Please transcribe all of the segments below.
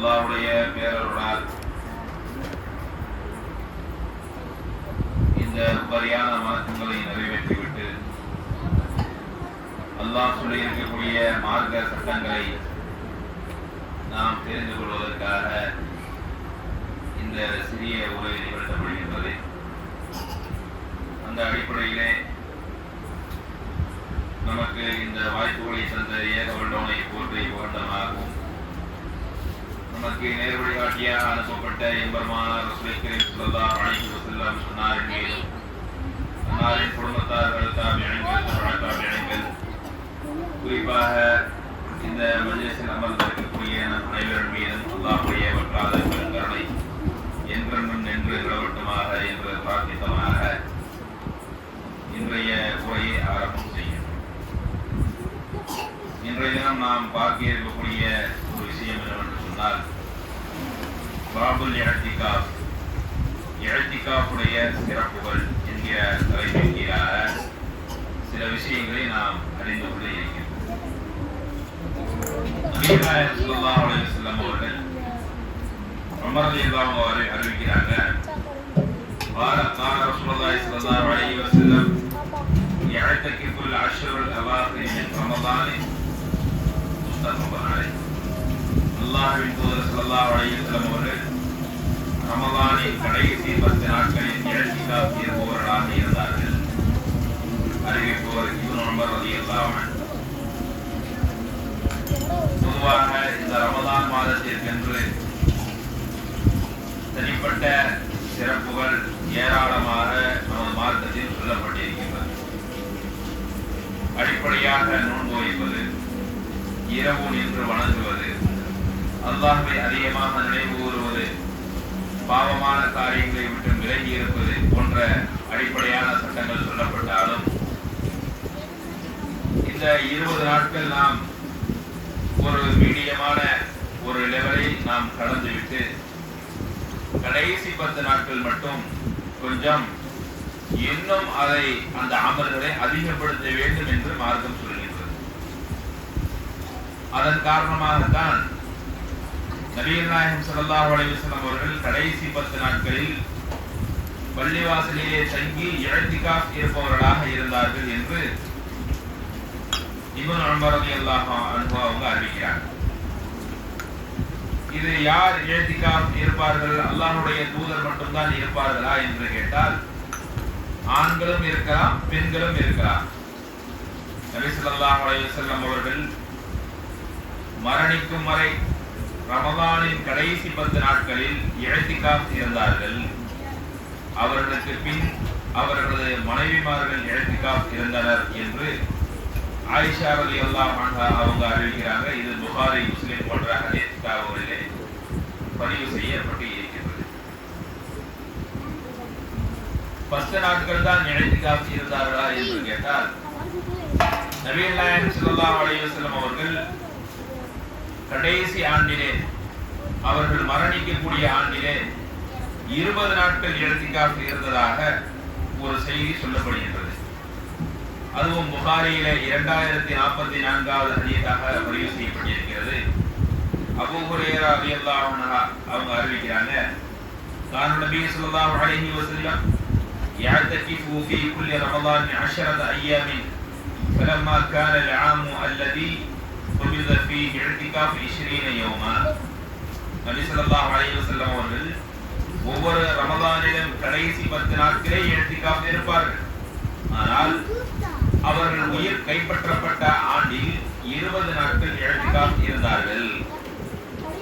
அல்லாஹ்வுடைய பேரருளால் இந்த உபரியான மார்க்கங்களை நிறைவேற்றிவிட்டு அல்லாஹ் சொல்லியிருக்கக்கூடிய மார்க்க சட்டங்களை நாம் தெரிந்து கொள்வதற்காக இந்த சிறிய உரை நிகழ்த்தப்படுகின்றது. அந்த அடிப்படையிலே நமக்கு இந்த வாய்ப்புகளை தந்த ஏகவல்லோனை போற்றி புகழ்ந்தமாகவும் நமக்கு நேர் வழிகாட்டியாக அனுப்பப்பட்ட எம்பெருமானார் ரசூலுல்லாஹி ஸல்லல்லாஹு அலைஹி வஸல்லம் சொன்னாரின் மீதும் அன்னாரின் குடும்பத்தார்கள் தாபிஈன்கள் குறிப்பாக இந்த மஜ்லிஸில் அமர்ந்திருக்கக்கூடிய நம் அனைவரின் மீதும் அல்லாஹ்வுடைய வற்றாத பெருங்கருணை என்றென்றும் நின்று நிலவட்டுமாக என்று பிரார்த்தித்தமாக இன்றைய உரையை ஆரம்பம் செய்யும். இன்றைய தினம் நாம் பார்க்க இருக்கக்கூடிய ஒரு விஷயம் என்னவென்று சொன்னால், பாபுல் இஅ்திகாஃப், இஅ்திகாஃபுடைய சிறப்புகள் என்கிற தலைப்பின் கீழாக சில விஷயங்களை நாம் அறிந்து கொள்ள இருக்கிறோம். நபி ஸல்லல்லாஹு அலைஹி வஸல்லம் அவர்கள் உமர் ரலியல்லாஹு அன்ஹு அறிவிக்கிறாங்க, قال رسول الله صلى الله عليه وسلم يعتكف العشر الأواخر من رمضان متفق عليه. அல்லாஹ்வின் தூதர் ஸல்லல்லாஹு அலைஹி வஸல்லம் அவர்கள் ரமலானின் கடைசி 10 நாட்களில் இஅ்திகாஃப் இருப்பவர்களாக இருந்தார்கள். அறிவிப்பவர் இப்னு உமர் ரலியல்லாஹு அன்ஹு. பொதுவாக இந்த ரமலான் மாதத்திற்கென்று தனிப்பட்ட சிறப்புகள் ஏராளமாக நமது மார்க்கத்தில் சொல்லப்பட்டிருக்கின்றது. அடிப்படையாக நோன்பு வைப்பது, இரவு நின்று வணங்குவது, அல்லாஹ்வை அதிகமாக நினைவு கூறுவது, பாவமான காரியங்களை விட்டு விலகி இருப்பது போன்ற அடிப்படையான சட்டங்கள் சொல்லப்பட்டாலும் இந்த 20 நாட்கள் நாம் ஒரு மீடியமான ஒரு லெவலை நாம் கடந்துவிட்டு கடைசி 10 நாட்கள் மட்டும் கொஞ்சம் இன்னும் அதை அந்த அமல்களை அதிகப்படுத்த வேண்டும் என்று மார்க்கம் சொல்கின்றது. அதன் காரணமாகத்தான் நபிகள் நாயகம் ஸல்லல்லாஹு அலைஹி வஸல்லம் அவர்கள் கடைசி 10 நாட்களில் பள்ளிவாசலிலே தங்கி இஅ்திகாஃப் இருப்பவர்களாக இருந்தார்கள் என்று இப்னு உமர் ரலியல்லாஹு அன்ஹு அவங்க அறிவிக்கிறார்கள். இது யார் இஅ்திகாஃப் இருப்பார்கள், அல்லாஹ்வுடைய தூதர் மட்டும்தான் இருப்பார்களா என்று கேட்டால் ஆண்களும் இருக்கலாம், பெண்களும் இருக்கலாம். நபி ஸல்லல்லாஹு அலைஹி வஸல்லம் அவர்கள் மரணிக்கும் வரை ரமலானின் கடைசி 10 நாட்களில் இஅ்திகாஃப் இருந்தார்கள். அவர்களுக்கு பின் அவர்களது மனைவிமார்கள் இஅ்திகாஃப் இருந்தனர் என்று ஆயிஷா ரலியல்லாஹு அன்ஹா அவங்க அறிவிக்கிறாங்க. இது புகாரி, முஸ்லிம் போன்ற ஹதீஸ் கிதாபுகளிலே பதிவு செய்யப்பட்டு இருக்கிறது. 10 நாட்கள் தான் இஅ்திகாஃப் இருந்தார்களா என்று கேட்டால் நபிகள் நாயகம் ஸல்லல்லாஹு அலைஹி வஸல்லம் அவர்கள் கடைசி ஆண்டிலே, அவர்கள் மரணிக்கக்கூடிய ஆண்டிலே 20 நாட்கள் இஅ்திகாஃப் இருந்ததாக ஒரு செய்தி சொல்லப்படுகின்றது. அதுவும் புகாரியிலே 2044வது ஹதீஸாக பதிவு செய்யப்பட்டிருக்கிறது. அபூ ஹுரைரா ரலியல்லாஹு அன்ஹு அவங்க அறிவிக்கிறாங்க, கான நபி ஸல்லல்லாஹு அலைஹி வஸல்லம் يعتكف في كل رمضان 10 أيام فلما كان العام الذي قبض فيه اعتكاف 20 يوما. நபி ஸல்லல்லாஹு அலைஹி வஸல்லம் அவர்கள் ஒவ்வொரு ரமலானிலும் கடைசி 10 நாட்களே இஅ்திகாஃப் இருப்பார்கள். ஆனால் அவர்கள் உயிர் கைப்பற்றப்பட்ட ஆண்டில் 20 நாட்கள் இஅ்திகாஃப் இருந்தார்கள்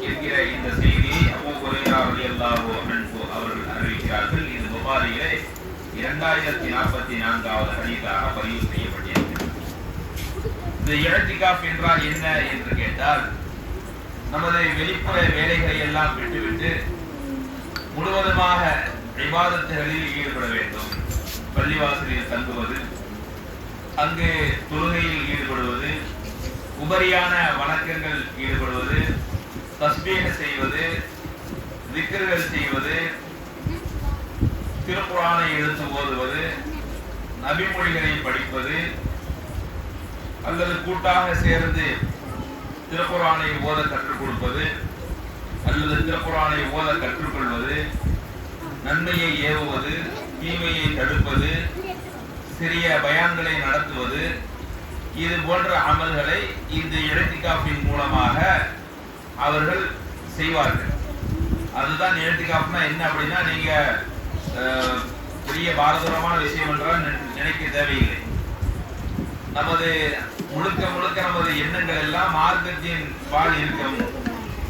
என்கிற இந்த செய்தி அபூ ஹுரைரா ரலியல்லாஹு அன்ஹு அவர்கள் அறிவிக்கிறார்கள். இது புகாரியிலே 2044வது ஹதீஸாக பதிவு செய்யப்பட்டிருக்கிறது. இந்த இஅ்திகாஃப் என்றால் என்ன என்று கேட்டால், நமது வெளிப்புற வேலைகளை எல்லாம் விட்டுவிட்டு முழுவதுமாக இபாதத்துகளில் ஈடுபட வேண்டும். பள்ளிவாசலில் தங்குவது, அங்கு தொழுகையில் ஈடுபடுவது, உபரியான வணக்கங்கள் ஈடுபடுவது, தஸ்பீஹ் செய்வது, திக்ர்கள் செய்வது, திருக்குர்ஆனை எடுத்து ஓதுவது, நபிமொழிகளை படிப்பது, அல்லது கூட்டாக சேர்ந்து திருக்குர்ஆனை ஓத கற்றுக் கொடுப்பது, அல்லது அல்லது திருக்குர்ஆனை ஓத கற்றுக்கொள்வது, நன்மையை ஏவுவது, தீமையை தடுப்பது, சிறிய பயான்களை நடத்துவது, இது போன்ற அமல்களை இந்த இஅ்திகாஃபின் மூலமாக அவர்கள் செய்வார்கள். அதுதான் இஅ்திகாஃப்னா என்ன அப்படின்னா, நீங்க பெரிய பாரதூரமான விஷயம் என்றால் நினைக்க தேவையில்லை. நமது முழுக்க முழுக்க நமது எண்ணங்கள் எல்லாம் மார்க்கத்தின் பால் இருக்கும்,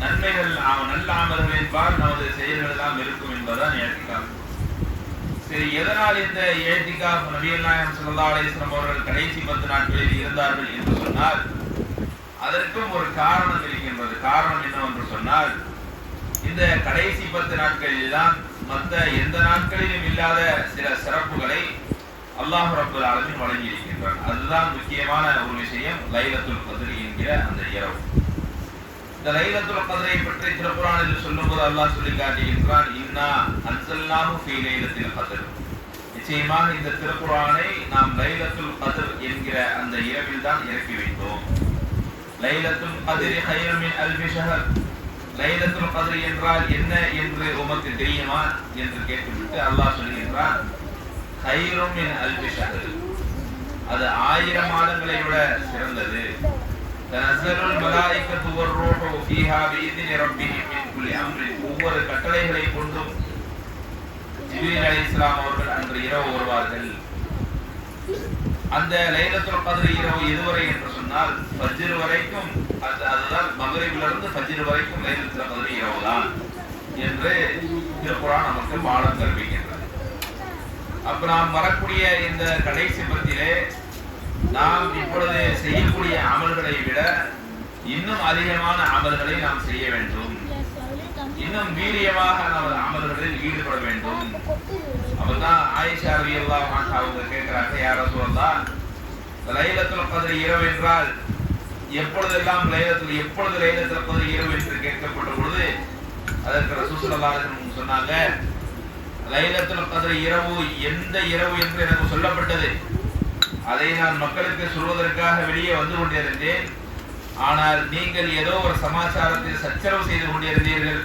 நன்மைகள் நல்ல அமல்களின் பால் நமது செயல்கள் எல்லாம் இருக்கும் என்பதுதான் இஅ்திகாஃப். சரி, எதனால் இந்த இஅ்திகாஃப் நபிகள் நாயகம் ஸல்லல்லாஹு அலைஹி வஸல்லம் அவர்கள் கடைசி 10 நாட்களில் இருந்தார்கள் என்று சொன்னால் அதற்கும் ஒரு காரணம் இருக்கின்றது. காரணம் என்னவென்று சொன்னால், இந்த கடைசி 10 நாட்களில் தான் மற்ற எந்த நாட்களிலும் இல்லாத சில சிறப்புகளை அல்லாஹ் ரப்பல் ஆலமீன் வழங்கி இருக்கின்றான். அதுதான் முக்கியமான ஒரு விஷயம், லைலத்துல் கத்ர் என்கிற அந்த இரவு. இந்த லைலத்துல் கத்ரை பற்றி திருக்குர்ஆனில் சொல்லும்போது அல்லாஹ் சொல்லி காட்டுகின்றான், இன்னா அன்ஸல்னாஹு ஃபீ லைலத்தில் கத்ர். நிச்சயமாக இந்த திருக்குர்ஆனை நாம் லைலத்துல் கத்ர் என்கிற அந்த இரவில் தான் இறக்கி வைத்தோம். லைலத்துல் கத்ரி கைரும் மின் அல்ஃபி ஷஹர். லைலத்துல் கத்ர் என்றால் என்ன என்று உமக்கு தெரியுமா என்று கேட்டுவிட்டு அல்லாஹ் சொல்லுகின்றான், கைரும் மின் அல்ஃபி ஷஹர், அது 1000 மாதங்களை விட சிறந்தது. தனஸ்ஸலுல் மலாயிகத்து வர்ரூஹு ஃபீஹா பிஇذن ரப்பிஹிம் மின் குல்லி அம்ரின். ஒவ்வொரு கட்டளைகளை கொண்டும் ஜிப்ரீல் அலைஹிஸ்ஸலாம் அவர்கள் அன்று இரவு வருவார்கள். அந்த லைலத்துல் கத்ர் இரவு எதுவரை என்று சொன்னால் ஃபஜ்ர் வரைக்கும், அதுதான் மக்ரிபிலிருந்து ஃபஜ்ர் வரைக்கும் லைலத்துல் கத்ர் இரவுதான் என்று திருக்குர்ஆன் நமக்கு பாடம் கற்பிக்கின்றது. அப்ப நாம் வரக்கூடிய இந்த கடைசி பத்திலே நாம் இப்பொழுது செய்யக்கூடிய அமல்களை விட இன்னும் அதிகமான அமல்களை நாம் செய்ய வேண்டும், இன்னும் வீரியமாக நமது அமல்களில் ஈடுபட வேண்டும். அப்பதான் ஆயிஷா ரலியல்லாஹு அன்ஹா அவங்க கேட்கிறாங்க, யா ரசூலல்லாஹ், லைலத்துல் கத்ர் இரவு என்றால் எப்பொழுது லைலத்துல் கத்ர் இரவு என்று கேட்கப்பட்ட பொழுது அதற்கு ரசூல் ஸல்லல்லாஹு அலைஹி வஸல்லம் சொன்னாங்க, லைலத்துல் கத்ர் இரவு எந்த இரவு என்று எனக்கு சொல்லப்பட்டது, அதை நான் மக்களுக்கு சொல்வதற்காக வெளியே வந்து கொண்டிருந்தேன். ஆனால் நீங்கள் ஏதோ ஒரு சமாச்சாரத்தில் சச்சரவு செய்து கொண்டிருந்தீர்கள்,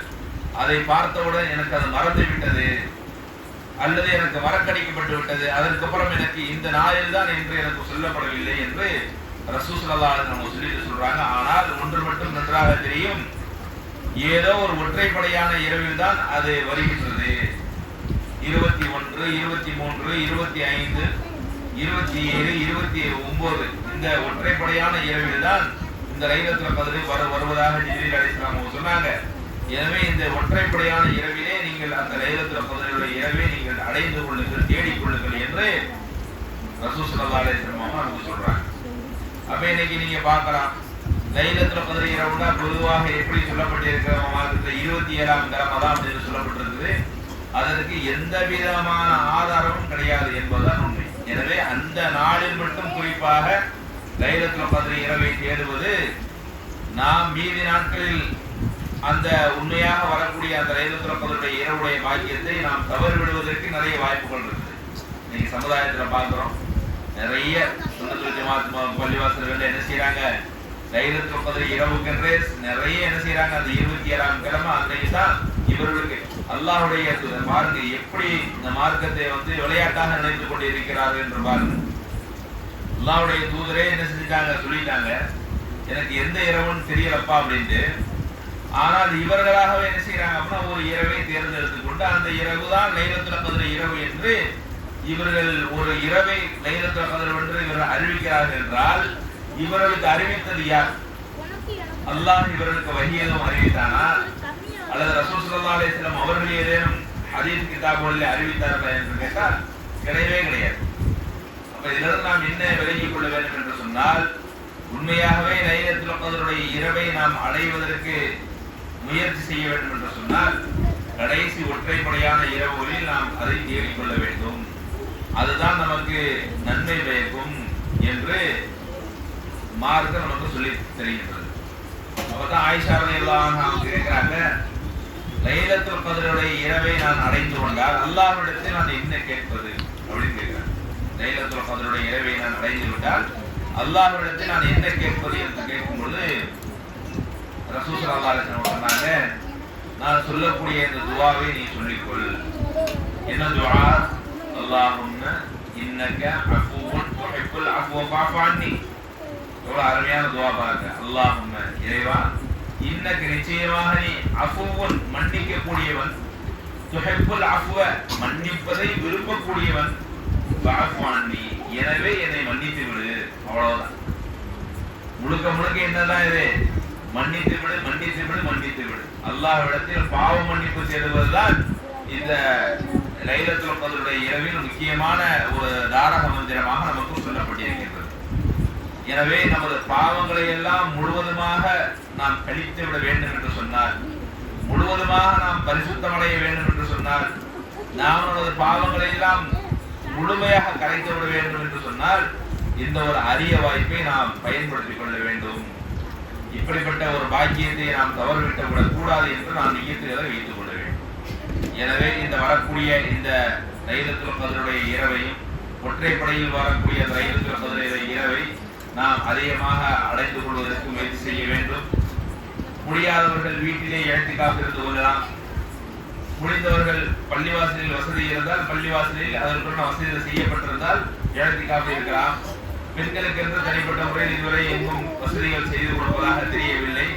அதை பார்த்தவுடன் எனக்கு அது மறந்து விட்டது அல்லது எனக்கு மறக்கடிக்கப்பட்டு விட்டது. அதற்கப்புறம் எனக்கு இந்த நாளில் தான் என்று எனக்கு சொல்லப்படவில்லை என்று ரசூல் ஸல்லல்லாஹு அலைஹி வஸல்லம் சொல்லிட்டு சொல்றாங்க. ஆனால் ஒன்று மட்டும் நன்றாக தெரியும், ஏதோ ஒரு ஒற்றைப்படையான இரவில் தான் அது வருகின்றது. 21, 23, 25, 27, 29 இந்த ஒற்றைப்படையான இரவில் தான் இந்த லைலத்துல் கத்ர் வருவதாக ஜிப்ரீல் அலைஹிஸ்ஸலாம் சொன்னாங்க. எனவே இந்த ஒற்றைப்படையான இரவிலே நீங்கள் அந்த லைலத்துல் கத்ருடைய இரவை நீங்கள் அடைந்து கொள்ளுங்கள், தேடிக் கொள்ளுங்கள் என்று ரசூல் ஸல்லல்லாஹு அலைஹி வஸல்லம் நமக்கு சொல்றாங்க. அப்ப இன்னைக்கு நீங்க பார்க்கலாம், லைலத்துல் கத்ர் இரவுனா பொதுவாக எப்படி சொல்லப்பட்டிருக்கிற மார்க்கத்தில் 27ஆம் ரமதான் என்று சொல்லப்பட்டிருக்குது. அதற்கு எந்த விதமான ஆதாரமும் கிடையாது என்பதுதான் உண்மை. எனவே அந்த நாளில் மட்டும் குறிப்பாக லைலத்துல் கத்ர் இரவை தேடுவது, நாம் மீதி நாட்களில் அந்த உண்மையாக வரக்கூடிய அந்த லைலத்துல் கத்ருடைய இரவுடைய பாக்கியத்தை நாம் தவறு விடுவதற்கு நிறைய வாய்ப்புகள் இருக்குது. நீங்க சமுதாயத்தில் பார்க்கிறோம், நிறைய சுன்னத்துல் ஜமாத் பள்ளிவாசல்கள் என்ன செய்யறாங்க, லைலத்துல் கத்ர் இரவுக்கென்றே நிறைய என்ன செய்யறாங்க, அந்த 27ஆம் கிழமை அன்றைக்கு தான் இவர்களுக்கு அல்லாஹ்வுடைய பாருங்க எப்படி இந்த மார்க்கத்தை விளையாட்டாக நினைத்துக் கொண்டு இருக்கிறார்கள் என்று பாருங்க. அல்லாஹ்வுடைய தூதரே என்ன செஞ்சிட்டாங்க, சொல்லிட்டாங்க, எனக்கு எந்த இரவுன்னு தெரியலப்பா அப்படின்ட்டு. ஆனால் இவர்களாகவே என்ன செய்யறாங்க அப்படின்னா ஒரு இரவை தேர்ந்தெடுத்துக் கொண்டு அந்த இரவு தான் லைலத்துல் கத்ர் இரவு என்று இவர்கள் ஒரு இரவை லைலத்துல் கத்ர் என்று இவர்கள் அறிவிக்கிறார்கள் என்றால் இவர்களுக்கு அறிவித்தது யார்? அல்லாஹ் இவர்களுக்கு வஹி எதுவும் அறிவித்தானா அல்லது ரசூல் ஸல்லல்லாஹு அலைஹி வஸல்லம் அவர்கள் ஏதேனும் ஹதீஸ் கிதாபுகளில் அறிவித்தார்களா என்று கேட்டால் கிடையவே கிடையாது. அப்ப இதிலிருந்து நாம் என்ன விலகிக் கொள்ள வேண்டும் என்று சொன்னால், உண்மையாகவே லைலத்துல் கத்ருடைய இரவை நாம் அடைவதற்கு முயற்சி செய்ய வேண்டும் என்று சொன்னால் கடைசி ஒற்றைப்படையான இரவுகளில் நாம் அதை தேடிக்கொள்ள வேண்டும். அதுதான் நமக்கு நன்மை பயக்கும் என்று மார்க்கம் நமக்கு சொல்லி தெரிகின்றது. அப்பதான் ஆயிஷா ரலியல்லாஹு அன்ஹா கேட்கிறாங்க, லைலத்துல் கத்ருடைய இரவை நான் அடைந்து கொண்டால் அல்லாஹ்விடத்தில் நான் என்ன கேட்பது அப்படின்னு கேட்கிறேன். லைலத்துல் கத்ருடைய இரவை நான் அடைந்து விட்டால் அல்லாஹ்விடத்தில் நான் என்ன கேட்பது என்று கேட்கும்போது ரசூல் ஸல்லல்லாஹு அலைஹி வஸல்லம் சொன்னாங்க, நான் சொல்லக்கூடிய இந்த துஆவை நீ சொல்லிக்கொள். என்ன துஆ? அல்லாஹும்ம இன்னக அஃபூவுன் துஹிப்புல் அஃப்வ ஃபஅஃபு அன்னி. எவ்வளவு அருமையான துஆ பாருங்க. அல்லாஹும்ம, இறைவா, இன்னக நிச்சயமாக நீ அஃபூவுன் மன்னிக்கக்கூடியவன், துஹிப்புல் அஃப்வ மன்னிப்பதை விரும்பக்கூடியவன், ஃபஅஃபு அன்னி எனவே என்னை மன்னித்து விடு. அவ்வளவுதான். முழுக்க முழுக்க என்னதான் இது? மன்னித்து விடு, மன்னித்து விடு, மன்னித்து விடு. அல்லாஹ்விடத்தில் பாவ மன்னிப்பு தேடுவதுதான் இந்த லைலத்துல் கத்ருடைய இரவில் முக்கியமான ஒரு தாரக மந்திரமாக நமக்கு சொல்லப்பட்டிருக்கின்றது. எனவே நமது பாவங்களை எல்லாம் முழுவதுமாக நாம் கழித்து விட வேண்டும் என்று சொன்னார், முழுவதுமாக நாம் பரிசுத்தமடைய வேண்டும் என்று சொன்னார், நாம் நமது பாவங்களை எல்லாம் முழுமையாக கரைத்து விட வேண்டும் என்று சொன்னால் இந்த ஒரு அரிய வாய்ப்பை நாம் பயன்படுத்திக் கொள்ள வேண்டும். இப்படிப்பட்ட ஒரு பாக்கியத்தை நாம் தவறவிட்டு விடக்கூடாது என்று நாம் நியத்துகளை வைத்துக் கொள்ள வேண்டும். எனவே இந்த வரக்கூடிய இந்த லைலத்துல் கத்ருடைய இரவையும், ஒற்றைப்படையில் வரக்கூடிய லைலத்துல் கத்ருடைய இரவை நாம் அதிகமாக அடைந்து கொள்வதற்கு முயற்சி செய்ய வேண்டும். முடியாதவர்கள் வீட்டிலே இஅ்திகாஃப் இருந்து கொள்ளலாம். முடிந்தவர்கள் பள்ளிவாசலில் வசதி இருந்தால் பள்ளிவாசலில் அதற்குள்ள வசதிகள் செய்யப்பட்டிருந்தால் இஅ்திகாஃப் இருக்கலாம். பெண்களுக்கு என்று தனிப்பட்ட முறையில் இதுவரை எங்கும் வசதிகள் செய்து கொடுப்பதாக தெரியவில்லை.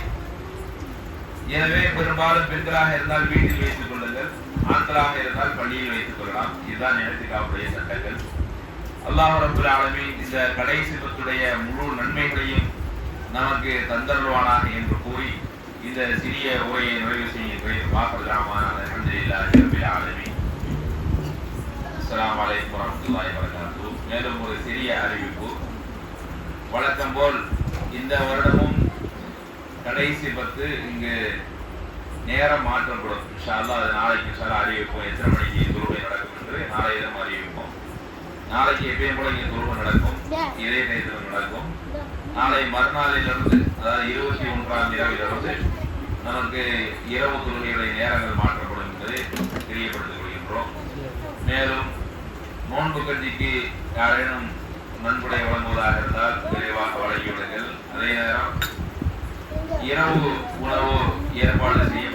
எனவே பெரும்பாலும் பெண்களாக இருந்தால் வீட்டில் வைத்துக் கொள்ளுங்கள், ஆண்களாக இருந்தால் பள்ளியில் வைத்துக் கொள்ளலாம். இதுதான் இஅ்திகாஃபுடைய சட்டங்கள். அல்லாஹ் ரப்பல் ஆலமீன் இந்த கடைசி பத்துடைய முழு நன்மைகளையும் நமக்கு தந்தருவானாக என்று கூறி இந்த சிறிய உரையை நிறைவு செய்கின்றேன். வாக்கல் ரஹ்மான் அல்ஹம்துலில்லாஹி ரப்பில் ஆலமீன். அஸ்ஸலாமு அலைக்கும் வரஹ்மத்துல்லாஹி வபரகாத்துஹு. மேலும் ஒரு சிறிய அறிவிப்பு. வழக்கம் போல் இந்த வருடமும் கடைசி 10 இங்கு நேரம் மாற்றப்படும். இன்ஷா அல்லாஹ் அது நாளைக்கு இன்ஷா அல்லாஹ் அறிவிப்போம். எத்தனை மணிக்கு தொழுகை நடக்கும் என்று நாளைய தினம் அறிவிப்போம். நாளைக்கு எப்பயும் போல இங்கே தொழுகை நடக்கும், இதே நேரத்தில் நடக்கும். நாளை மறுநாளிலிருந்து, அதாவது 21ஆம் இரவிலிருந்து நமக்கு இரவு தொழுகையுடைய நேரங்கள் மாற்றப்படும் என்பதை தெரியப்படுத்திக் கொள்கின்றோம். மேலும் நோன்பு கஞ்சிக்கு யாரேனும் நன்கொடை வழங்குவதாக இருந்தால் விரைவாக வழங்கிவிடுங்கள். அதே நேரம் இரவு உணவு ஏற்பாடு செய்ய